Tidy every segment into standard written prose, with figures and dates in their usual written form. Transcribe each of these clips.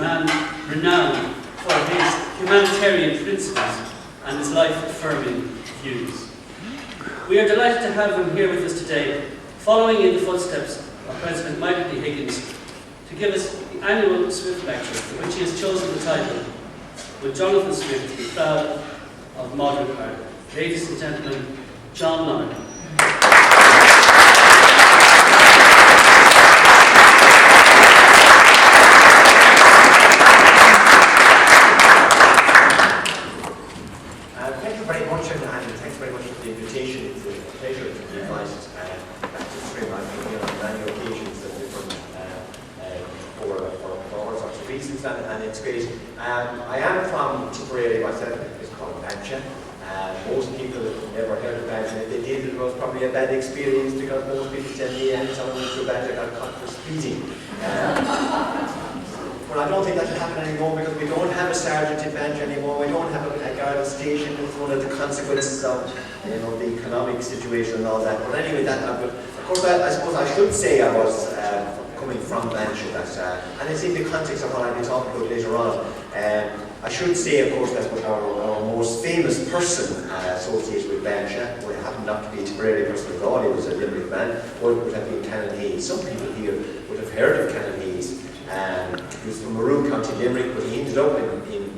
man renowned for his humanitarian principles and his life-affirming views. We are delighted to have him here with us today, following in the footsteps of President Michael D. Higgins, to give us the annual Swift Lecture, for which he has chosen the title, "With Jonathan Swift, the Proud of Modern Ireland." Ladies and gentlemen, John Lonergan. Thank you very much, and thanks very much for the invitation. It's a pleasure to be invited back to Trim. I've been here on many occasions at different for all sorts of reasons, and it's great. I am from Tipperary myself. It's called Mountjoy. Most people have never heard of Mountjoy. If they did, it was probably a bad experience, because most people tell me anytime I went to Mountjoy got caught for speeding. But I don't think that will happen anymore, because we don't have a sergeant in Mountjoy anymore. We don't have a guard station. It's one of the consequences of the economic situation and all that. But anyway, of course, I suppose I should say I was coming from Mountjoy, and it's in the context of what I'll be talking about later on. I should say, of course, that our most famous person associated with Mountjoy, who happened not to be a Tipperary person at all, he was a Limerick man, would have been Canon Hayes. Some people here would have heard of Canon Hayes. He was from Maroon, County Limerick, but he ended up in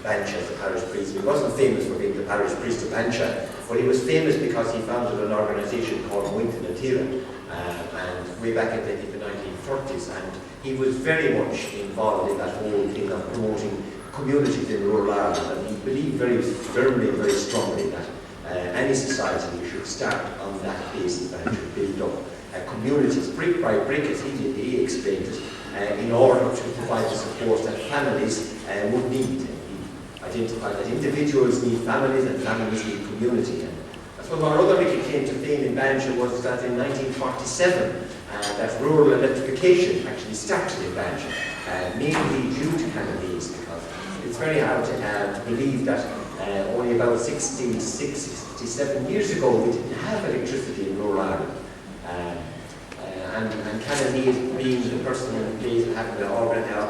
Mountjoy as a parish priest. He wasn't famous for being the parish priest of Mountjoy, but he was famous because he founded an organisation called Meath and way back in the 1930s, and he was very much involved in that whole thing of promoting communities in rural Ireland, and he believed very firmly and very strongly that any society should start on that basis, and should build up communities brick by brick, as he explained it, in order to provide the support that families would need. He identified that individuals need families and families need community. And that's what our other little claim to fame in Mountjoy was that in 1947 that rural electrification actually started in Mountjoy, mainly due to Canon Hayes, because it's very hard to believe that only about 66, 67 years ago we didn't have electricity in rural Ireland. And Canon Hayes, being the person in place that happened to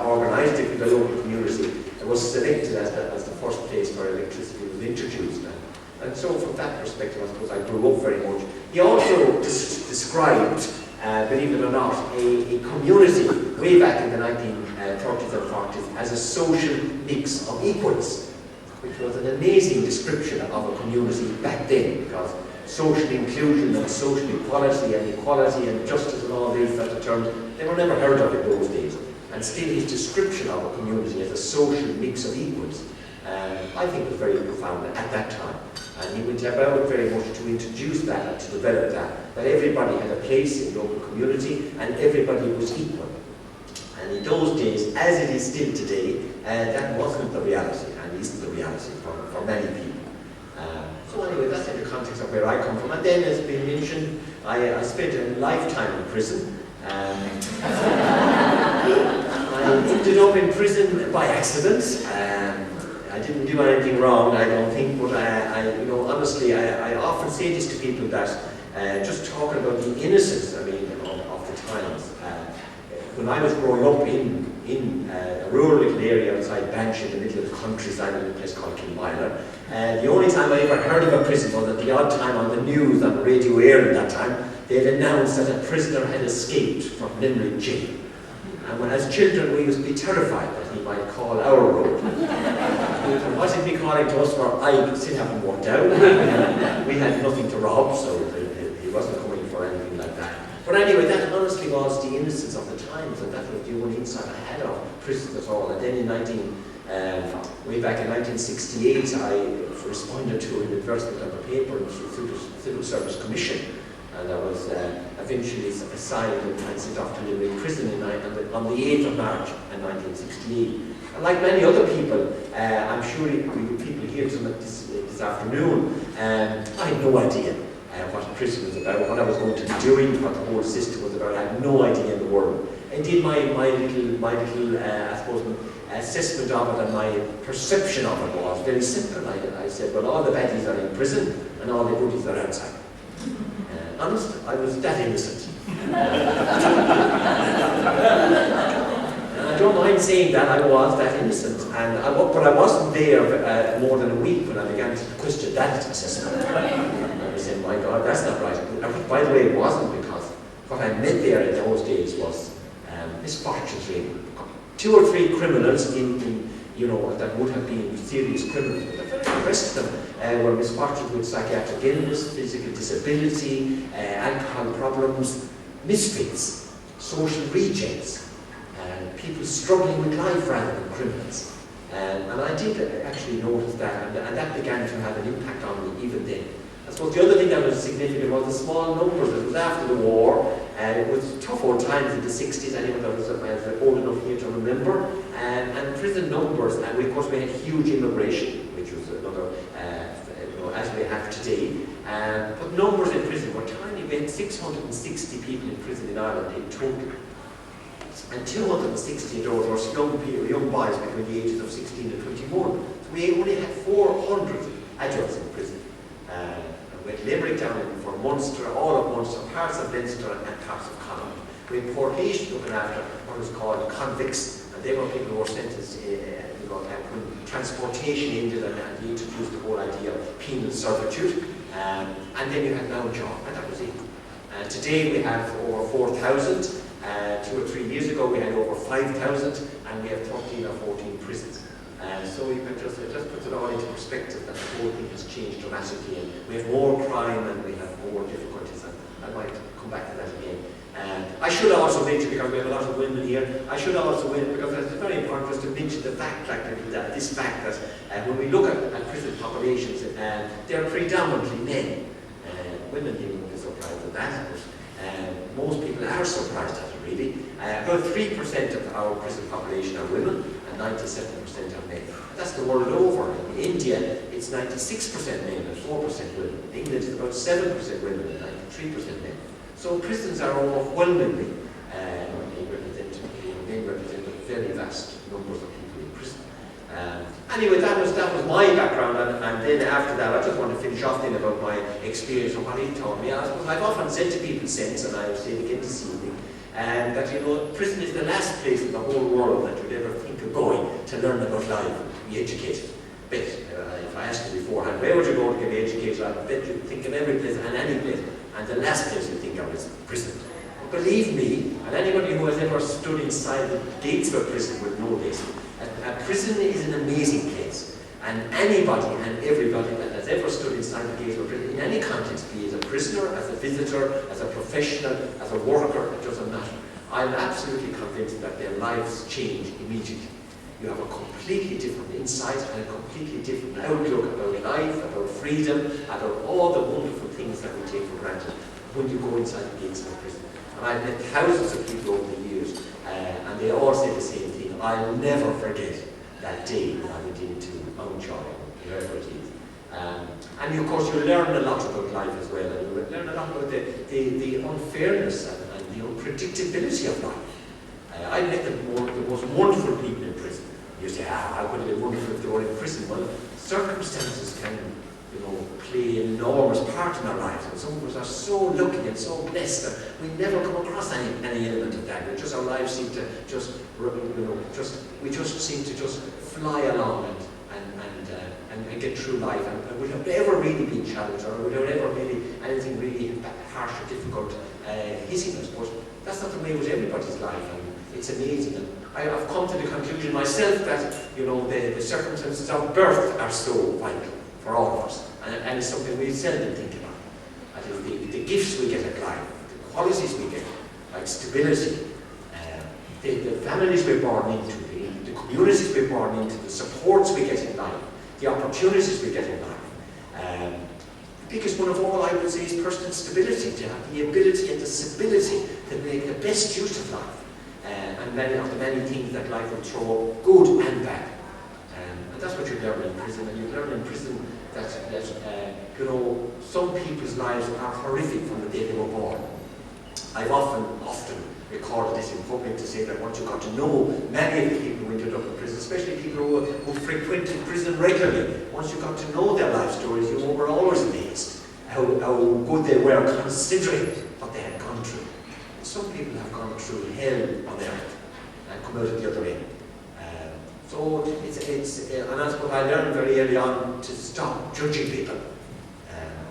organise it with the local community, was selected as the first place where electricity was introduced. And so from that perspective, I suppose I grew up very much. He also described, believe it or not, a community way back in the 1930s and 40s as a social mix of equals, which was an amazing description of a community back then, because social inclusion and social equality and equality and justice and all these sort of terms, they were never heard of in those days. And still his description of a community as a social mix of equals, I think was very profound at that time. And he went about very much to introduce that and to develop that everybody had a place in the local community and everybody was equal. And in those days, as it is still today, that wasn't the reality, and isn't the reality for many people. So anyway, that's in the context of where I come from. And then, as been mentioned, I spent a lifetime in prison. I ended up in prison by accident. I didn't do anything wrong, I don't think, but honestly, I often say this to people that just talking about the innocence, of the times. When I was growing up in a rural little area outside Bantry, in the middle of the countryside, in a place called Kilmyler, the only time I ever heard of a prison was at the odd time on the news, on the radio air at that time, they had announced that a prisoner had escaped from Limerick jail. And when as children we used to be terrified that he might call our road. And what he'd be calling to us for, I still haven't worked out. We had nothing to rob, so he wasn't coming for anything like that. But anyway, that honestly was the innocence of the times, and that was the only insight I had of prisons at all. And then way back in 1968, I responded to an advertisement of a paper in the Civil Service Commission, and I was eventually assigned and sent off to Limerick prison on the 8th of March in 1968. And like many other people, I'm sure people here this afternoon, I had no idea what prison was about, what I was going to be doing, what the whole system was about. I had no idea in the world. Indeed, my little I suppose, assessment of it and my perception of it was very simple. I said, well, all the baddies are in prison and all the goodies are outside. Honest, I was that innocent. I I don't mind saying that I was that innocent, but I wasn't there more than a week when I began to question that assessment. I was saying, my God, that's not right. By the way, it wasn't, because what I met there in those days was misfortunes really. 2 or 3 criminals that would have been serious criminals, but the very rest of them were misfortunes with psychiatric illness, physical disability, alcohol problems, misfits, social rejects, people struggling with life rather than criminals. And I did actually notice that, and that began to have an impact on me even then. I suppose the other thing that was significant was the small numbers. It was after the war, it was tough old times in the 60s, anyone that was old enough here to remember, and prison numbers, and of course we had huge immigration, which was another, as we have today, but numbers in prison were tiny. We had 660 people in prison in Ireland in total, and 260 of those were young boys between the ages of 16 and 21. So we only had 400 adults in prison. We had Limerick down for Munster, all of Munster, parts of Leinster and parts of Connaught. We had Portage looking after what was called convicts, and they were people who were sentenced when transportation ended and they introduced the whole idea of penal servitude. And then you had Mountjoy, and that was it. Today we have over 4,000. 2 or 3 years ago we had over 5,000, and we have 13 or 14 prisons. So you can just puts it all into perspective that the whole thing has changed dramatically, and we have more crime and we have more difficulties, and I might come back to that again. I should also mention, because we have a lot of women here, I should also mention, because it's very important for us to mention the fact that this fact that when we look at prison populations, they're predominantly men. Women here won't be surprised at that, but most people are surprised at it really. About 3% of our prison population are women, and 97% are men. That's the world over. In India, it's 96% men and 4% women. In England, it's about 7% women and 93% men. So prisons are overwhelmingly men represent very vast numbers of people in prison. Anyway, that was my background, and then after that, I just want to finish off then about my experience and what he taught me. I suppose I've often said to people since, and I've said again this evening, that prison is the last place in the whole world that you'd ever think of going to learn about life, to be educated. But if I asked you beforehand, where would you go to get educated? I bet you'd think of every place and any place, and the last place you think of is prison. But believe me, and anybody who has ever stood inside the gates of a prison would know this, a prison is an amazing place. And anybody and everybody that has ever stood inside the gates of a prison, in any context, be it a prisoner, as a visitor, as a professional, as a worker, it doesn't matter. I'm absolutely convinced that their lives change immediately. You have a completely different insight and a completely different outlook about life, about freedom, about all the wonderful things that we take for granted when you go inside the gates of a prison. And I've met thousands of people over the years, and they all say the same thing. I'll never forget that day when I went into Mountjoy, wherever it is. And of course you learn a lot about life as well, and you learn a lot about the unfairness and the unpredictability of life. I met the most wonderful people in prison. You say, how could it be wonderful if they were in prison? Well, circumstances can, play an enormous part in our lives, and some of us are so lucky and so blessed that we never come across any element of that. Our lives seem to we just seem to just fly along and get through life, and without ever really being challenged, or without ever really anything really harsh or difficult hitting us. But that's not the way with everybody's life, and it's amazing. And I've come to the conclusion myself that the circumstances of birth are so vital for all of us, and it's something we seldom think about. That is the gifts we get in life, the qualities we get, like stability, the families we're born into, the communities we're born into, the supports we get in life, the opportunities we get in life. The biggest one of all, I would say, is personal stability, to have the ability and the stability to make the best use of life, and many of the many things that life will throw, good and bad. And that's what you learn in prison, and you learn in prison that some people's lives are horrific from the day they were born. I've often recorded this in public to say that once you got to know many of the people who ended up in prison, especially people who frequented prison regularly, once you got to know their life stories, you were always amazed how good they were considering what they had gone through. And some people have gone through hell on earth, come out at the other end. So and I suppose I learned very early on to stop judging people.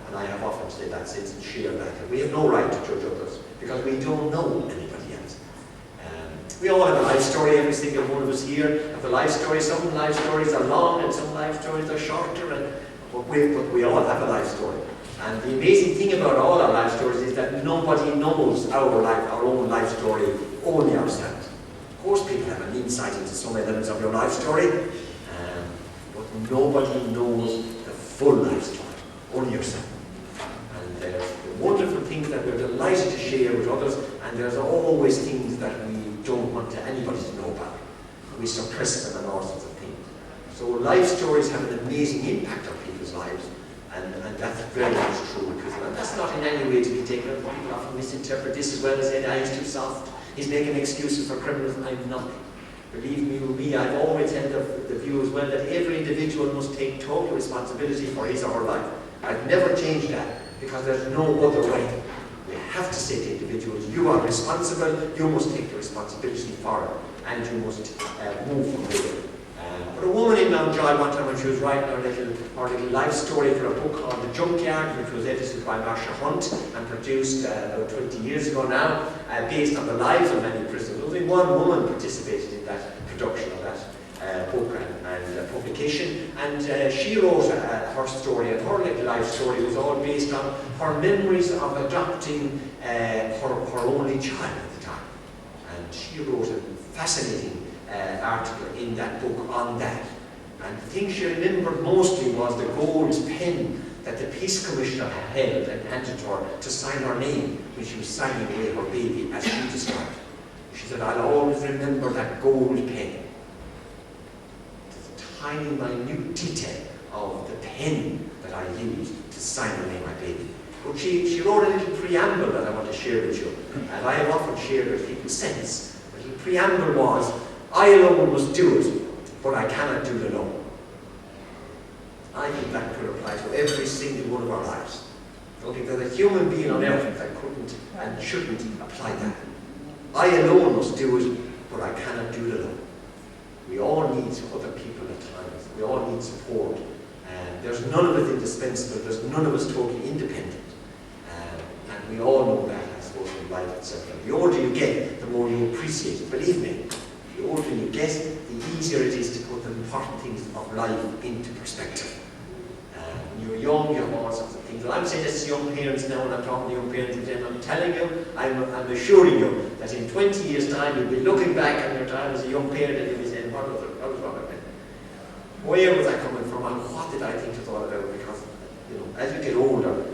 And I have often said that since and shared that we have no right to judge others because we don't know anybody else. We all have a life story, every single one of us here have a life story. Some life stories are long and some life stories are shorter, but we all have a life story. And the amazing thing about all our life stories is that nobody knows our own life story, only ourselves. Of course people have an insight into some elements of your life story, but nobody knows the full life story, only yourself. And there's the wonderful things that we're delighted to share with others, and there's always things that we don't want anybody to know about. We suppress them and all sorts of things. So life stories have an amazing impact on people's lives, and that's very much true, because that's not in any way to be taken up. People often misinterpret this as well as saying, he's too soft, he's making excuses for criminals. I'm not. Believe me, I've always held the view as well that every individual must take total responsibility for his or her life. I've never changed that, because there's no other way. We have to say to individuals, you are responsible, you must take the responsibility for it, and you must move from there. But a woman in Mountjoy one time when she was writing her little life story for a book called The Junkyard, which was edited by Marcia Hunt and produced about 20 years ago now, based on the lives of many prisoners. Only one woman participated in that production of that book and publication, and she wrote her story, and her little life story was all based on her memories of adopting her only child at the time. And she wrote a fascinating article in that book on that. And the thing she remembered mostly was the gold pen that the Peace Commissioner had held and handed to her to sign her name when she was signing away her baby, as she described. She said, I'll always remember that gold pen. The tiny, minute detail of the pen that I used to sign away my baby. But she wrote a little preamble that I want to share with you, and I have often shared with people since. The little preamble was, I alone must do it, but I cannot do it alone. I think that could apply to every single one of our lives. I don't think there's a human being on earth that couldn't and shouldn't apply that. I alone must do it, but I cannot do it alone. We all need other people at times. We all need support. There's none of us indispensable. There's none of us totally independent. And we all know that, I suppose, in life itself. And the older you get, the more you appreciate it. Believe me, the older you get, the easier it is to put the important things of life into perspective. When you're young, you have all sorts of things. And I'm saying this to young parents now, and I'm talking to young parents again, I'm telling you, I'm assuring you, that in 20 years' time, you'll be looking back on your time as a young parent, and you'll be saying, what was wrong with me? Where was I coming from, and what did I think it was all about? Because, as you get older,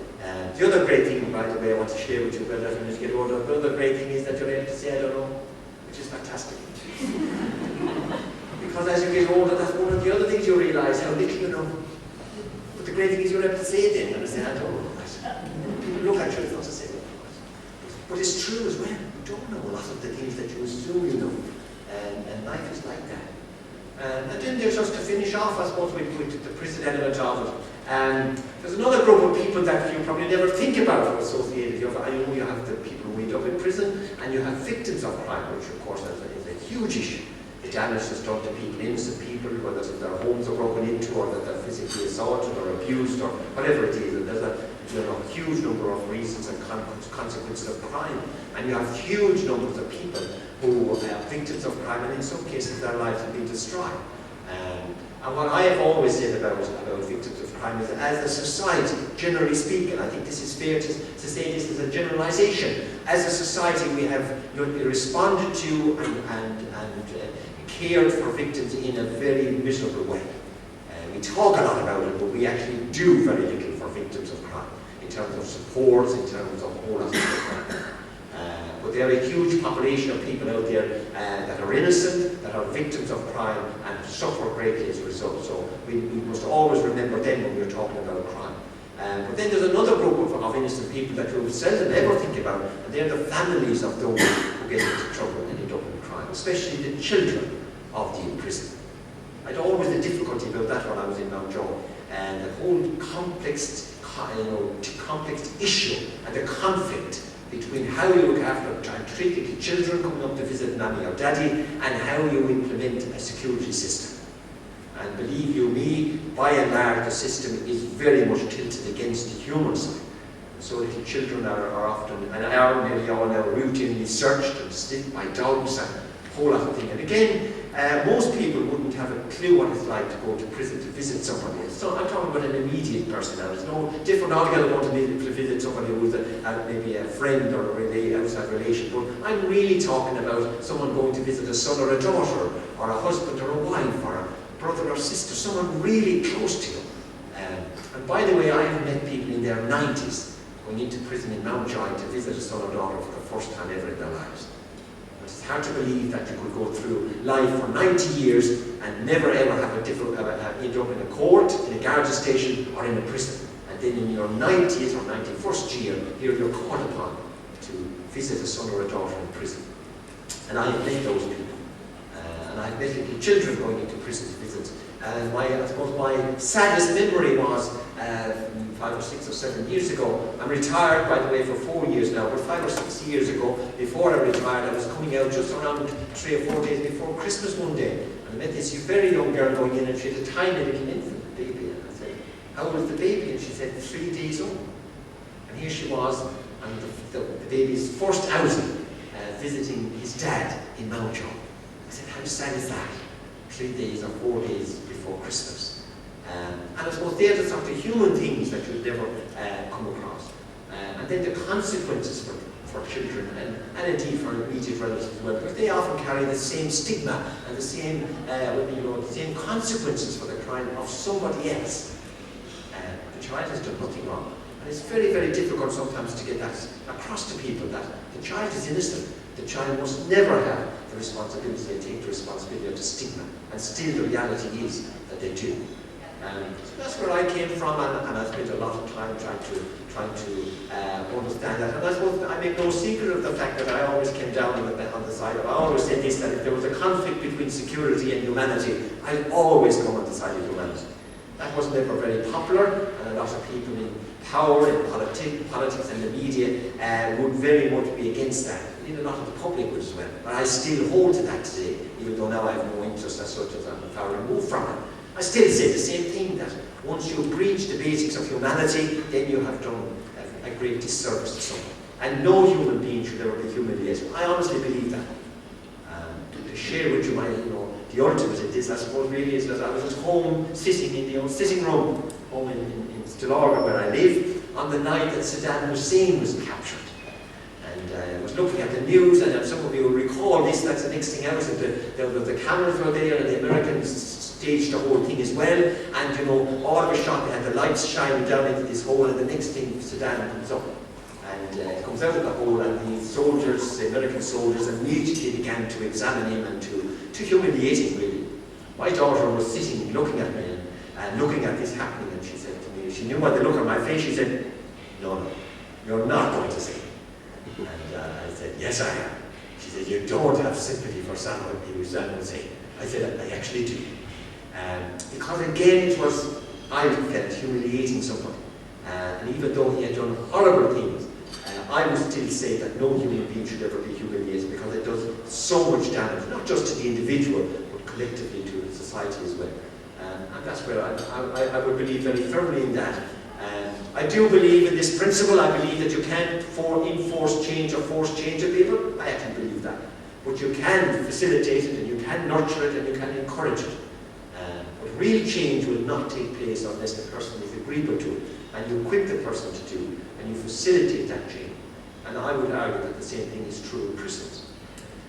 the other great thing, by the way, I want to share with you, well, that when you get older, the other great thing is that you're able to say, I don't know, which is fantastic. Because as you get older, that's one of the other things you realise, how little you know. But the great thing is you're able to say it then, and say, I don't know. People look at you and not to say it. But it's true as well. You don't know a lot of the things that you assume you know. And life is like that. And then there's just to finish off, I suppose, with the prison element of it. There's another group of people that you probably never think about who are associated. You have the people who end up in prison, and you have victims of crime, which of course is a huge issue. The damage that's done to people, innocent people, whether it's their homes are broken into, or that they're physically assaulted or abused, or whatever it is. And there's a huge number of reasons and consequences of crime. And you have huge numbers of people who are victims of crime, and in some cases their lives have been destroyed. And what I have always said about victims of crime is that as a society, generally speaking, I think this is fair to say this is a generalization. As a society, we have responded to and cared for victims in a very miserable way. We talk a lot about it, but we actually do very little for victims of crime, in terms of support, in terms of whole lot of stuff. But there are a huge population of people out there that are innocent, that are victims of crime, and suffer greatly as a result. So we must always remember them when we're talking about crime. But then there's another group of innocent people that we seldom ever think about, and they're the families of those who get into trouble and end up in crime, especially the children of the imprisoned. I had always the difficulty about that when I was in Mountjoy, and the whole complex issue and the conflict between how you look after and treat the children coming up to visit Nanny or Daddy and how you implement a security system. And believe you me, by and large, the system is very much tilted against the human side. So little children are often, and are nearly all now routinely searched and sniffed by dogs and a whole lot of things. And again, most people wouldn't have a clue what it's like to go to prison to visit somebody. So I'm talking about an immediate person now. There's no different argument going to visit somebody who's maybe a friend or a outside relation. But I'm really talking about someone going to visit a son or a daughter, or a husband or a wife, or a brother or sister, someone really close to you. And by the way, I have met people in their 90s going into prison in Mountjoy to visit a son or daughter for the first time ever in their lives. It's hard to believe that you could go through life for 90 years and never ever have end up in a court, in a guard station, or in a prison. And then in your 90th or 91st year, here you're called upon to visit a son or a daughter in prison. And I have met those people. And I've met little children going into prison to visit. And I suppose my saddest memory was 5 or 6 or 7 years ago. I'm retired, by the way, for 4 years now, but 5 or 6 years ago, before I retired, I was coming out just around 3 or 4 days before Christmas one day. And I met this very young girl going in, and she had a tiny little infant baby. And I said, "How old is the baby?" And she said, 3 days old. And here she was, and the baby's first outing, visiting his dad in Mountjoy. I said, "How sad is that? 3 days or 4 days before Christmas." And I suppose they're the sort of human things that you'll never come across. And then the consequences for children and indeed for immediate relatives as well, because they often carry the same stigma and the same, the same consequences for the crime of somebody else. The child has done nothing wrong. And it's very, very difficult sometimes to get that across to people, that the child is innocent. The child must never have the responsibility, they take the responsibility of the stigma. And still the reality is that they do. So that's where I came from, and I spent a lot of time trying to understand that. And I suppose I make no secret of the fact that I always came down on the side of, I always said this, that if there was a conflict between security and humanity, I'd always come on the side of humanity. That was never very popular, and a lot of people in power, in politics and the media would very much be against that. And a lot of the public would as well. But I still hold to that today, even though now I have no interest as such as I'm far removed from it. I still say the same thing, that once you breach the basics of humanity, then you have done a great disservice to someone. And no human being should ever be humiliated. I honestly believe that. To share with you the ultimate in this, I suppose, really is that I was at home, sitting in the old sitting room, home in Lonergan, where I live, on the night that Saddam Hussein was captured. And I was looking at the news, and some of you will recall this, that's the next thing out, the cameras were there, and the Americans staged the whole thing as well, and all of a shot, they had the lights shining down into this hole, and the next thing, Saddam comes up, and comes out of the hole, and the American soldiers, immediately began to examine him and to humiliate him, really. My daughter was sitting, looking at me, and looking at this happening, and she said to me, she knew by the look on my face, she said, "No, you're not going to say." And I said, "Yes, I am." She said, "You don't have sympathy for Saddam Hussein." I said, "I actually do." Because again, it was, I felt, humiliating somebody. And even though he had done horrible things, I would still say that no human being should ever be humiliated, because it does so much damage, not just to the individual, but collectively to society as well. And that's where I would believe very firmly in that. I do believe in this principle. I believe that you can't enforce change or force change of people. I actually believe that. But you can facilitate it, and you can nurture it, and you can encourage it. But real change will not take place unless the person is agreeable to it, and you equip the person to do it, and you facilitate that change. And I would argue that the same thing is true in prisons.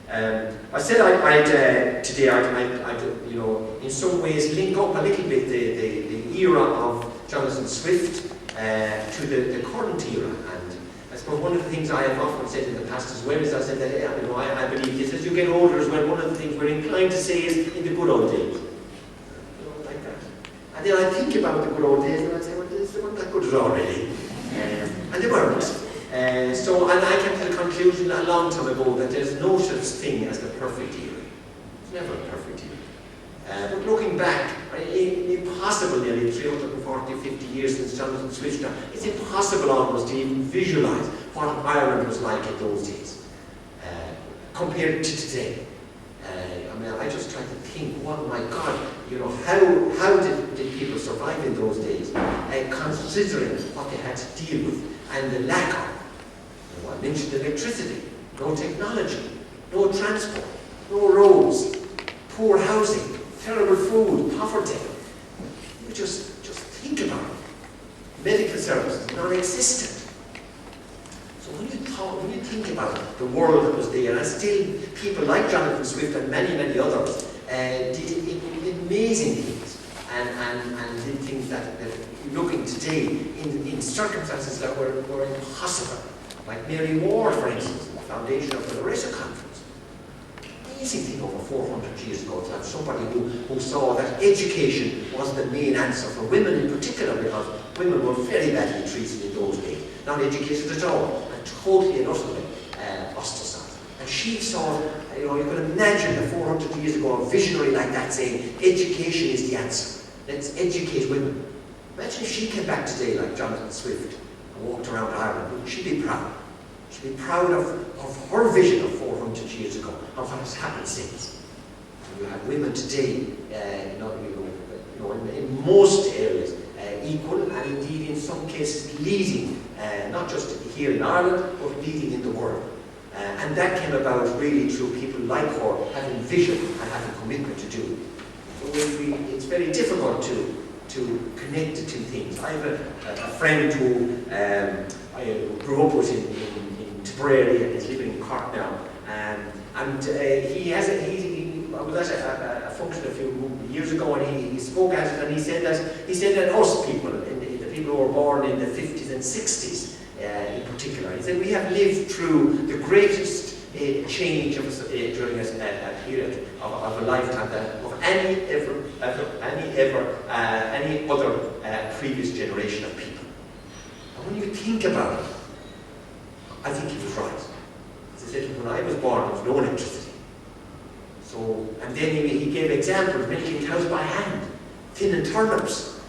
I said today I'd in some ways link up a little bit the era of Jonathan Swift to the current era. And I suppose one of the things I have often said in the past as well is I said that I believe this, as you get older as well, one of the things we're inclined to say is in the good old days. Like that. And then I think about the good old days, and I say, well, they weren't that good at all, really. And they weren't. And I came to the conclusion a long time ago that there's no such thing as the perfect era. It's never a perfect era. But looking back, impossible nearly 340, 50 years since Jonathan Swift, it's impossible almost to even visualize what Ireland was like in those days compared to today. I mean, I just try to think, oh my God, you know, how did people survive in those days, considering what they had to deal with and the lack of, you know, I mentioned electricity, no technology, no transport, no roads, poor housing, terrible food, poverty. You just think about it. Medical services, non-existent. So when you think about the world that was there, and still people like Jonathan Swift and many, many others did amazing things and did things that looking today in circumstances that were impossible. Like Mary Ward, for instance, the foundation of the Larissa Conference. Amazing thing over 400 years ago to have somebody who saw that education was the main answer for women in particular, because women were very badly treated in those days, not educated at all, and totally and utterly ostracized. And she saw, you know, you can imagine that 400 years ago a visionary like that saying, education is the answer. Let's educate women. Imagine if she came back today like Jonathan Swift and walked around Ireland, she'd be proud. She'd be proud of her vision of 400 years ago and what has happened since. And you have women today, in most areas, equal, and indeed in some cases leading, not just here in Ireland, but leading in the world. And that came about really through people like her having vision and having commitment to do it. So it's very difficult to connect the two things. I have a friend who I grew up with in Tipperary and is living in Cork now. And I was at a function a few years ago, and he spoke at it, and he said that us people, the people who were born in the 50s and 60s in particular, he said we have lived through the greatest change during a period of a lifetime of any other previous generation of people. And when you think about it, I think he was right. As I said, when I was born, there was no electricity. So, and then he gave examples, milking cows by hand, thinning turnips,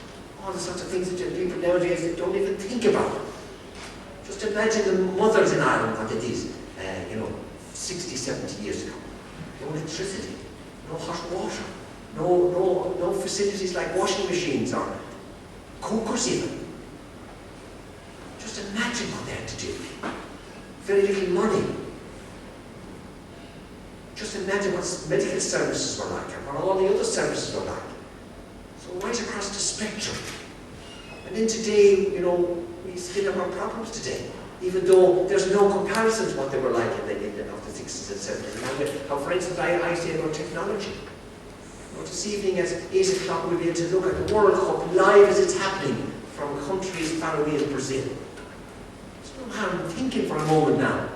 all the sorts of things that people nowadays don't even think about. Just imagine the mothers in Ireland, what they did, 60, 70 years ago. No electricity, no hot water, no facilities like washing machines or cookers even. Just imagine what they had to do. Very little money. Just imagine what medical services were like and what all the other services were like. So right across the spectrum. And then today, we still have our problems today, even though there's no comparison to what they were like in the 60s and 70s. Now, for instance, I say about technology. This evening at 8 o'clock we'll be able to look at the World Cup live as it's happening from countries as far away as Brazil. There's no harm in thinking for a moment now.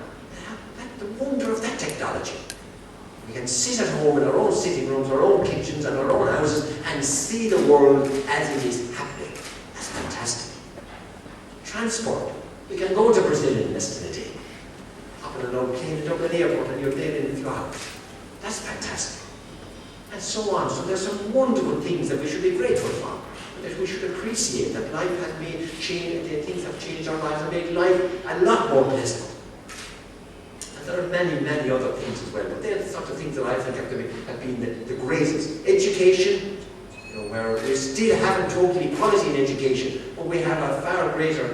The wonder of that technology. We can sit at home in our own sitting rooms, our own kitchens and our own houses and see the world as it is happening. That's fantastic. Transport. We can go to Brazil in less than a day. Hop on an old plane at Dublin Airport and you're there in a few hours. That's fantastic. And so on. So there's some wonderful things that we should be grateful for. That we should appreciate that life has made change, things have changed our lives and made life a lot more pleasant. There are many, many other things as well, but they're the sort of things that I think have been the greatest. Education, where we still haven't total equality in education, but we have a far greater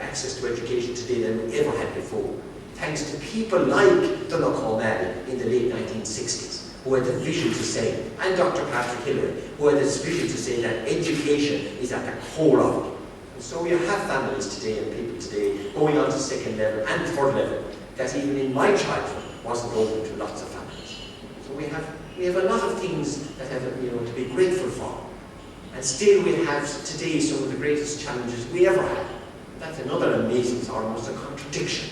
access to education today than we ever had before, thanks to people like Donald O'Malley in the late 1960s, who had the vision to say, and Dr. Patrick Hillary, who had this vision to say that education is at the core of it. And so you have families today and people today going on to second level and third level, that even in my childhood wasn't open to lots of families. So we have a lot of things that have to be grateful for. And still we have today some of the greatest challenges we ever had. That's another amazing, almost a contradiction.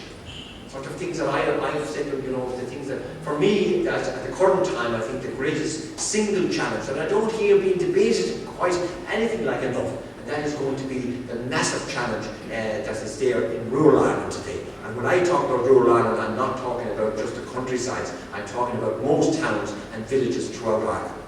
Sort of things that I've said, the things that, for me, at the current time, I think the greatest single challenge that I don't hear being debated quite anything like enough, and that is going to be the massive challenge that is there in rural Ireland today. And when I talk about rural Ireland, I'm not talking about just the countrysides. I'm talking about most towns and villages throughout Ireland.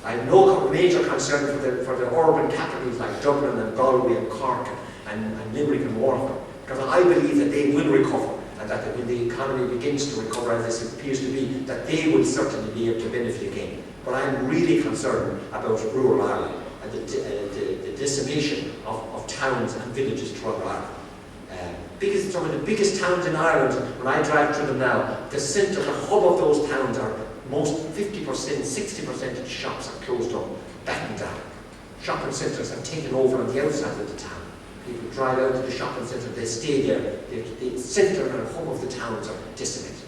I have no major concern for the urban capitals like Dublin and Galway and Cork and Limerick and Waterford. because I believe that they will recover, and that when the economy begins to recover, as it appears to be, that they will certainly be able to benefit again. But I'm really concerned about rural Ireland and the decimation of towns and villages throughout Ireland. Because some of the biggest towns in Ireland, when I drive through them now, the centre, the hub of those towns are most 50%, 60% of the shops are closed up, battened down. Shopping centres are taken over on the outside of the town. People drive out to the shopping centre, they stay there. The centre and hub of the towns are decimated.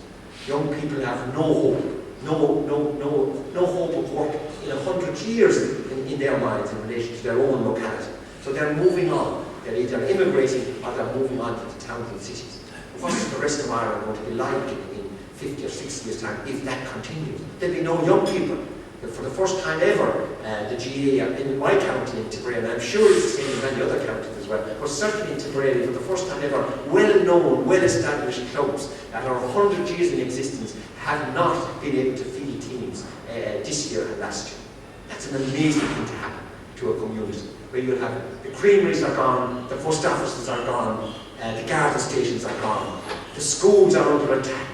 Young people have no hope. No hope of work in 100 years in their minds in relation to their own locality. So they're moving on. They're either immigrating or they're moving on to the towns and cities. What is the rest of Ireland going to be like in 50 or 60 years' time if that continues? There'll be no young people. For the first time ever, the GA in my county in Tipperary, and I'm sure it's the same in many other counties as well, but certainly in Tipperary, for the first time ever, well-known, well-established clubs that are 100 years in existence have not been able to field teams this year and last year. That's an amazing thing to happen to a community, where you have the creameries are gone, the post offices are gone, the garden stations are gone, the schools are under attack.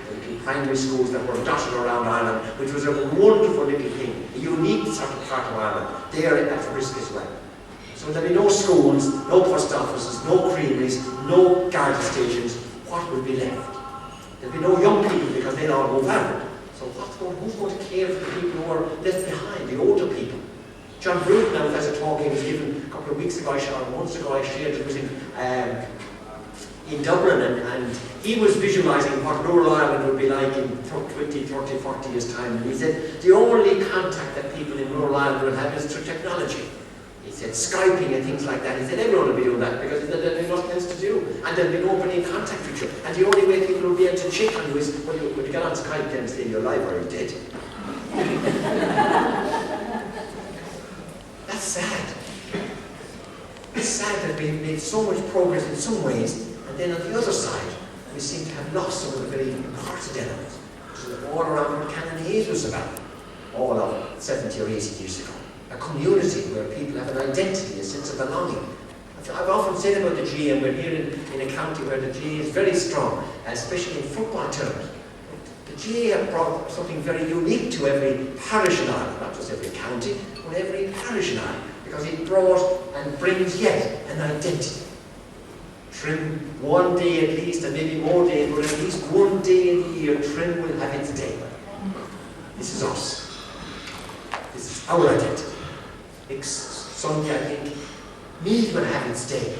Primary schools that were dotted around Ireland, which was a wonderful little thing, a unique sort of part of Ireland. They are at risk as well. So there'll be no schools, no post offices, no creameries, no garden stations. What will be left? There'll be no young people because they'll all move out. So who's going to care for the people who are left behind, the older people? John Bruton now has a talk he was given a couple of weeks ago, or months ago, I shared it with him, in Dublin, and he was visualising what rural Ireland would be like in 20, 30, 40 years' time. And he said the only contact that people in rural Ireland will have is through technology. He said Skyping and things like that. He said everyone will be doing that because there'll be nothing else to do, and there'll be nobody in contact with you. And the only way people will be able to check on you is when you get on Skype then and say you're alive or you're dead. That's sad. It's sad that we've made so much progress in some ways, and then on the other side, we seem to have lost some of the very important elements, which is all around what Canon Hayes was about, all of 70 or 80 years ago. A community where people have an identity, a sense of belonging. I've often said about the GA, and we're here in a county where the GA is very strong, especially in football terms. The GA have brought something very unique to every parish in Ireland, not just every county, but every parish in Ireland, because it brought and brings yet an identity. Trim, one day at least, and maybe more days, but at least one day in the year, Trim will have its day. This is us. This is our identity. Next Sunday, I think, Meath will have its day.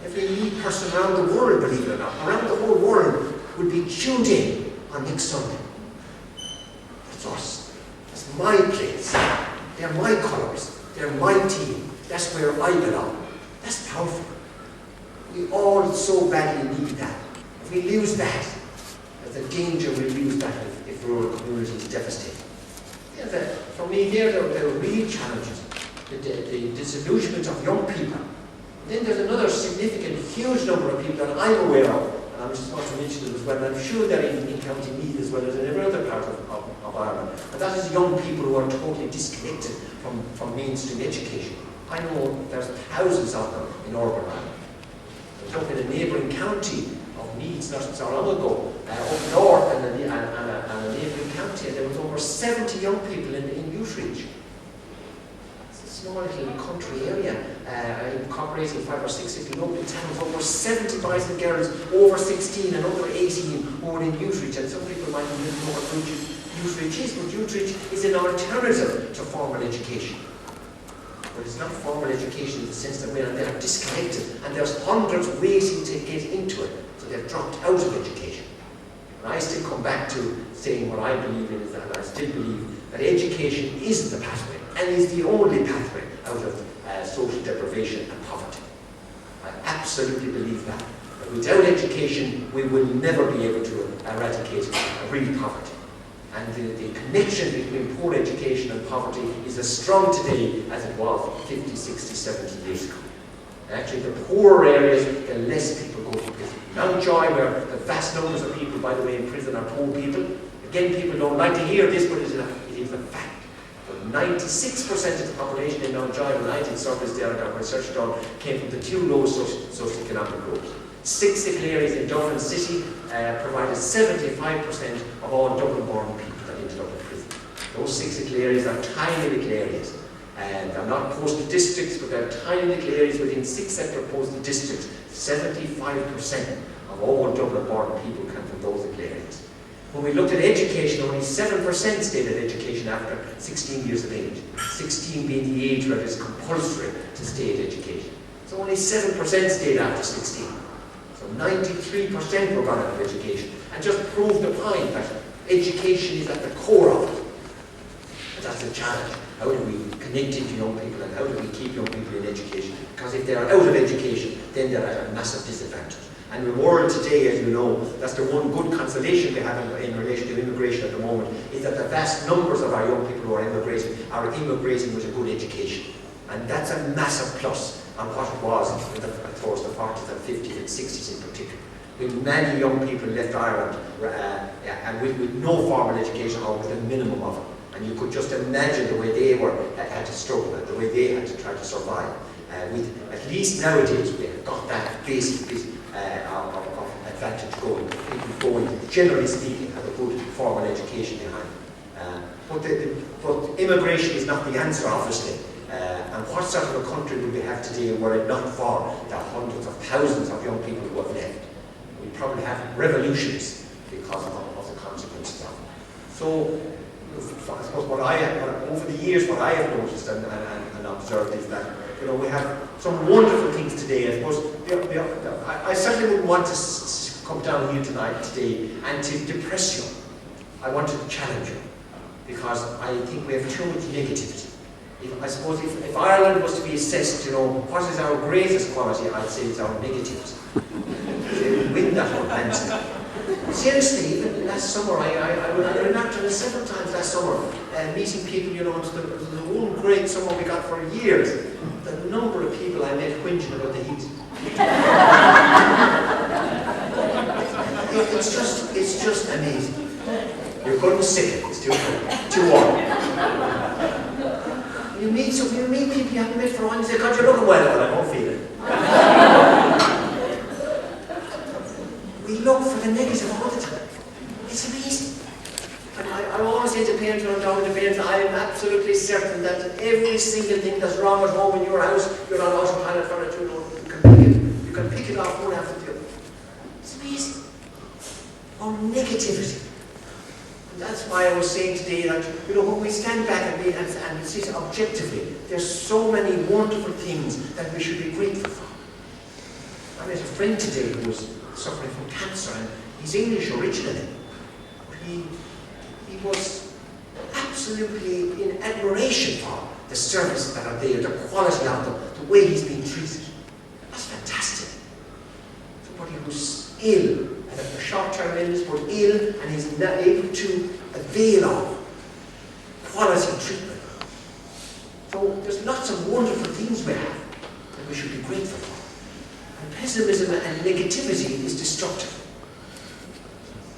Every Meath person around the world, believe it or not, around the whole world, will be tuned in on next Sunday. That's us. That's my place. They're my colours. They're my team. That's where I belong. That's powerful. We all so badly need that. If we lose that, there's a danger we lose that if rural communities devastated. Yeah, for me, there are real challenges. The disillusionment of young people. And then there's another significant, huge number of people that I'm aware of, and I just want to mention it as well, and I'm sure they're in County Meath as well as in every other part of Ireland. And that is young people who are totally disconnected from mainstream education. I know there's thousands of them in Northern Ireland. I was up in a neighbouring county of Meath not so long ago, up north and a neighbouring county, and there was over 70 young people in youth reach. It's a small little country area, incorporating 5 or 6 little local towns, over 70 boys and girls over 16 and under 18 who are in youth reach, and some people might not know what youth reach is, but youth reach is an alternative to formal education. But it's not formal education in the sense that they are disconnected, and there's hundreds waiting to get into it, so they've dropped out of education. And I still come back to saying what I believe in is that I still believe that education is the pathway, and is the only pathway out of social deprivation and poverty. I absolutely believe that. But without education, we will never be able to eradicate real poverty. And the connection between poor education and poverty is as strong today as it was 50, 60, 70 years ago. And actually, the poorer areas, the less people go to prison. Mountjoy, where the vast numbers of people, by the way, in prison are poor people. Again, people don't like to hear this, but it is a fact. But 96% of the population in Mountjoy, when I did surveys there and got research done, came from the two lowest socioeconomic groups. 6 cyclical areas in Dublin City provided 75% of all Dublin-born people that into Dublin prison. Those 6 cyclical areas are tiny little areas. And they're not postal districts, but they're tiny little areas within 6 separate postal districts. 75% of all Dublin-born people come from those little areas. When we looked at education, only 7% stayed at education after 16 years of age. 16 being the age where it is compulsory to stay at education. So only 7% stayed after 16. So 93% were gone out of education. And just proved the point that education is at the core of it. And that's a challenge. How do we connect it to young people, and how do we keep young people in education? Because if they are out of education, then they're at a massive disadvantage. And the world today, as you know, that's the one good consolation we have in relation to immigration at the moment, is that the vast numbers of our young people who are immigrating with a good education. And that's a massive plus on what it was towards the 40s and 50s and 60s in particular. With many young people left Ireland and with no formal education or with a minimum of it. And you could just imagine the way they had to struggle and the way they had to try to survive. At least nowadays we have got that basic of advantage going. People going, generally speaking, have a good formal education behind. But immigration is not the answer, obviously. And what sort of a country would we have today were it not for the hundreds of thousands of young people who have left? We'd probably have revolutions because of the consequences of it. So, I suppose over the years, what I have noticed and observed is that we have some wonderful things today. I suppose I certainly wouldn't want to come down here today and to depress you. I want to challenge you because I think we have too much negativity. I suppose if Ireland was to be assessed, what is our greatest quality, I'd say it's our negativity. We win that whole answer. Seriously, even last summer, I remarked on it several times last summer, meeting people, it was the one great summer we got for years. The number of people I met whinging about the heat. It's just amazing. You couldn't see it, it's too warm. You meet people you haven't met for a while and you say, God, you're looking well, but I don't feel it. We look for the negative all the time. It's amazing. And I always say to parents when I'm talking to parents, I am absolutely certain that every single thing that's wrong at home in your house, you're on autopilot for it, you can pick it off one after the other. It's amazing. Our negativity. And that's why I was saying today that, when we stand back and see it objectively, there's so many wonderful things that we should be grateful for. I met a friend today who was suffering from cancer, and he's English originally, but he was absolutely in admiration for the services that are there, the quality of them, the way he's being treated. That's fantastic. Somebody who's ill, and a short-term illness, but ill, and he's not able to avail of quality treatment. So there's lots of wonderful things we have that we should be grateful for. And pessimism and negativity is destructive.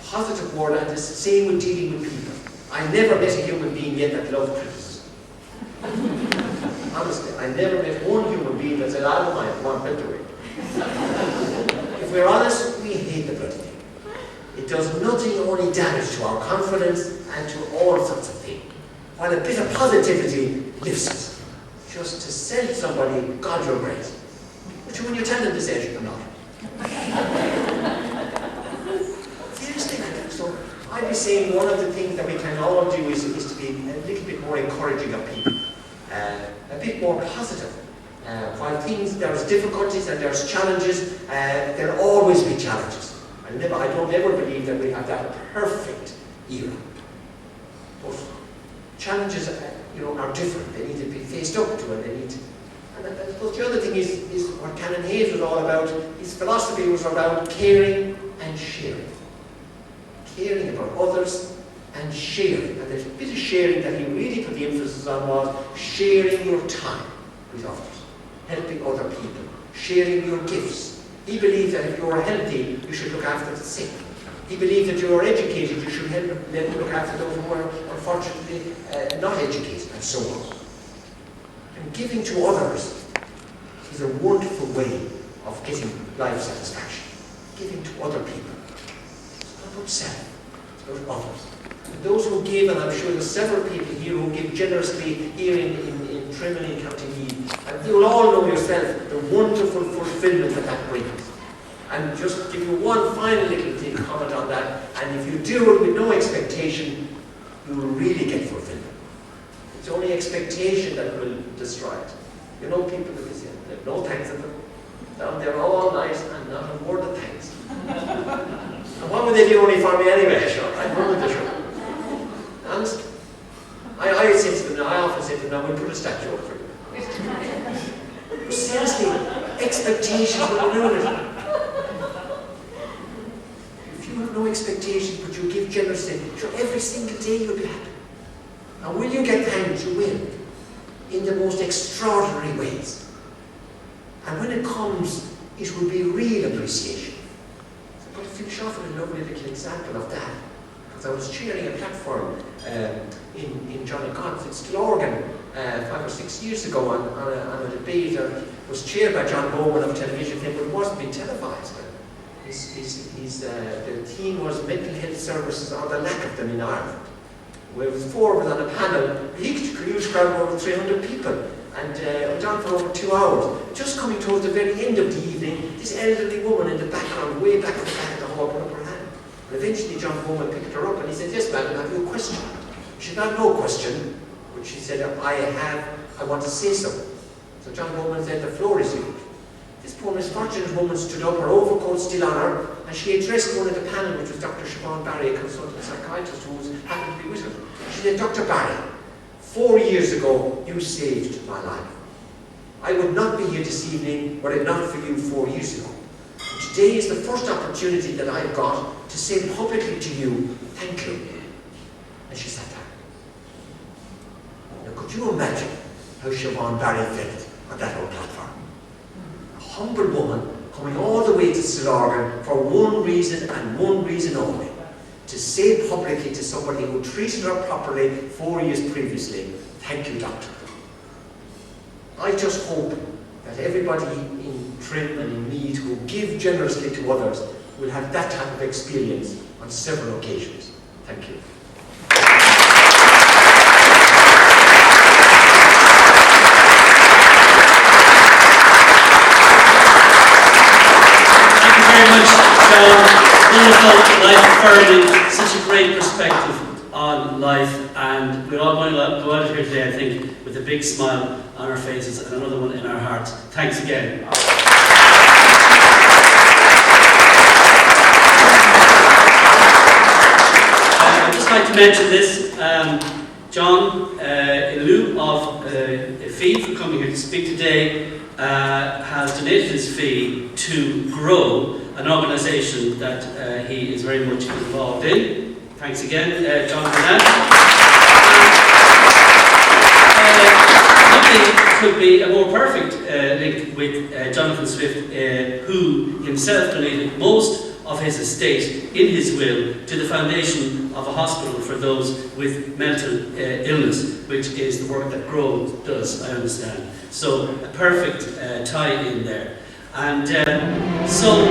Positive word, and the same with dealing with people. I never met a human being yet that loved criticism. Honestly, I never met one human being that said, I don't mind, come on, put it away. If we're honest, we hate the bloody thing. It does nothing, only damage to our confidence and to all sorts of things. While a bit of positivity lifts us. Just to sell somebody, God, you're great. But when you tell them this age, you're not. Seriously, so I'd be saying one of the things that we can all do is to be a little bit more encouraging of people. A bit more positive. While there's difficulties and there's challenges, there'll always be challenges. I don't ever believe that we have that perfect era. But challenges, are different. They need to be faced up to, and they need to. And I suppose the other thing is what Canon Hayes was all about. His philosophy was about caring and sharing. Caring about others and sharing. And there's a bit of sharing that he really put the emphasis on was sharing your time with others, helping other people, sharing your gifts. He believed that if you were healthy, you should look after the sick. He believed that you are educated, you should help look after those who are unfortunately not educated, and so on. And giving to others is a wonderful way of getting life satisfaction. Giving to other people. It's not about self, it's about others. And those who give, and I'm sure there's several people here who give generously here in Trimley and County Meath, and you will all know yourself the wonderful fulfilment that brings. And just give you one final little thing, comment on that, and if you do it with no expectation, you will really get fulfillment. It's only expectation that will destroy it. You know people that say, "They've no thanks of them. Down there all night and not a word of thanks." And what would they do only for me anyway? Sure, I know what they should. Honest. I say to them, I often say to them, we'll put a statue up for you. But seriously, expectations will ruin it. If you have no expectations, but you give generously, sure, every single day you'll be happy. And will you get thanked? You will. In the most extraordinary ways. And when it comes, it will be real appreciation. But to finish off with a lovely little example of that, because I was chairing a platform in John O'Connor's, it's Lonergan, 5 or 6 years ago on a debate that was chaired by John Bowman of television, but it wasn't being televised. The theme was mental health services or the lack of them in Ireland. Where it was 4 of us on a panel, a huge crowd of over 300 people, and it went on for over 2 hours. Just coming towards the very end of the evening, this elderly woman in the background, way back at the back of the hall, put up her hand. And eventually John Bowman picked her up and he said, "Yes, madam, have you a question?" She said, "No question," but she said, I want to say something." So John Bowman said, "The floor is yours." This poor misfortunate woman stood up, her overcoat still on her, and she addressed one of the panel, which was Dr. Siobhan Barry, a consultant psychiatrist who happened to be with her. She said, "Dr. Barry, 4 years ago, you saved my life. I would not be here this evening were it not for you 4 years ago. And today is the first opportunity that I've got to say publicly to you, thank you." And she sat there. Now, could you imagine how Siobhan Barry felt on that old platform? A humble woman coming all the way to Lonergan for one reason and one reason only. To say publicly to somebody who treated her properly 4 years previously, "Thank you, doctor." I just hope that everybody in Trim and in Meath who give generously to others will have that type of experience on several occasions. Thank you. Thank you very much, John. Wonderful, life-affirming, such a great perspective on life, and we're all going to go out of here today, I think, with a big smile on our faces and another one in our hearts. Thanks again. I'd just like to mention this. John, in lieu of a fee for coming here to speak today, has donated his fee to grow an organisation that he is very much involved in. Thanks again, John, for that. Nothing could be a more perfect link with Jonathan Swift, who himself donated most of his estate in his will to the foundation of a hospital for those with mental illness, which is the work that Grow does, I understand. So a perfect tie in there. And so